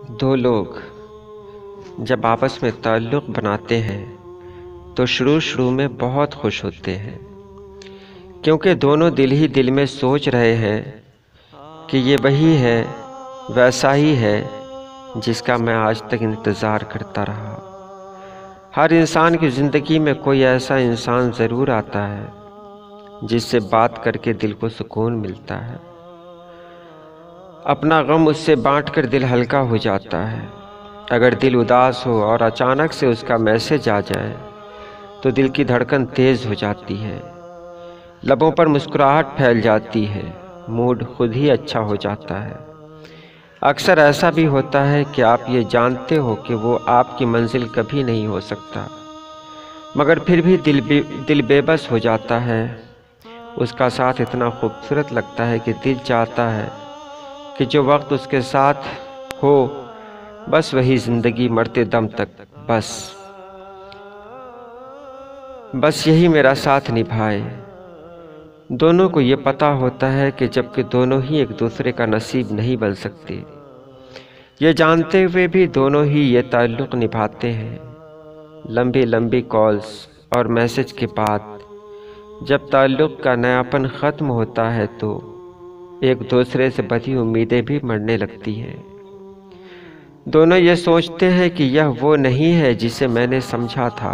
दो लोग जब आपस में ताल्लुक़ बनाते हैं तो शुरू में बहुत खुश होते हैं, क्योंकि दोनों दिल ही दिल में सोच रहे हैं कि ये वही है, वैसा ही है जिसका मैं आज तक इंतज़ार करता रहा। हर इंसान की ज़िंदगी में कोई ऐसा इंसान ज़रूर आता है जिससे बात करके दिल को सुकून मिलता है। अपना गम उससे बांटकर दिल हल्का हो जाता है। अगर दिल उदास हो और अचानक से उसका मैसेज आ जाए तो दिल की धड़कन तेज़ हो जाती है, लबों पर मुस्कुराहट फैल जाती है, मूड खुद ही अच्छा हो जाता है। अक्सर ऐसा भी होता है कि आप ये जानते हो कि वो आपकी मंजिल कभी नहीं हो सकता, मगर फिर भी दिल बेबस हो जाता है। उसका साथ इतना खूबसूरत लगता है कि दिल चाहता है कि जो वक्त उसके साथ हो बस वही ज़िंदगी मरते दम तक, बस यही मेरा साथ निभाए। दोनों को ये पता होता है कि जबकि दोनों ही एक दूसरे का नसीब नहीं बन सकते, ये जानते हुए भी दोनों ही ये ताल्लुक़ निभाते हैं। लंबी लंबी कॉल्स और मैसेज के बाद जब ताल्लुक़ का नयापन ख़त्म होता है तो एक दूसरे से बधी उम्मीदें भी मरने लगती हैं। दोनों ये सोचते हैं कि यह वो नहीं है जिसे मैंने समझा था,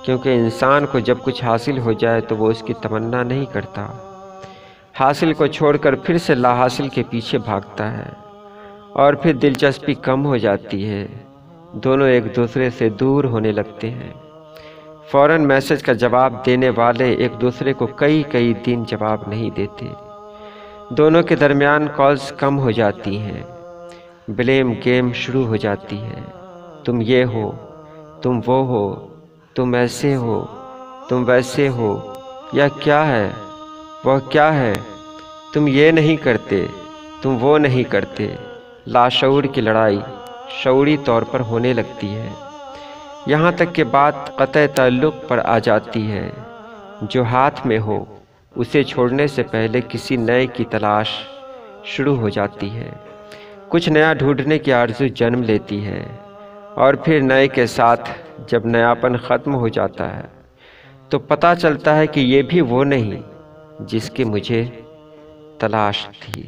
क्योंकि इंसान को जब कुछ हासिल हो जाए तो वो उसकी तमन्ना नहीं करता, हासिल को छोड़कर फिर से लाहासिल के पीछे भागता है और फिर दिलचस्पी कम हो जाती है। दोनों एक दूसरे से दूर होने लगते हैं। फ़ौरन मैसेज का जवाब देने वाले एक दूसरे को कई दिन जवाब नहीं देते। दोनों के दरमियान कॉल्स कम हो जाती हैं, ब्लेम गेम शुरू हो जाती है। तुम ये हो, तुम वो हो, तुम ऐसे हो, तुम वैसे हो, या क्या है, वह क्या है, तुम ये नहीं करते, तुम वो नहीं करते। लाशऊर की लड़ाई शऊरी तौर पर होने लगती है, यहाँ तक कि बात क़त्ए ताल्लुक़ पर आ जाती है। जो हाथ में हो उसे छोड़ने से पहले किसी नए की तलाश शुरू हो जाती है। कुछ नया ढूंढने की आरज़ू जन्म लेती है और फिर नए के साथ जब नयापन ख़त्म हो जाता है तो पता चलता है कि ये भी वो नहीं जिसकी मुझे तलाश थी।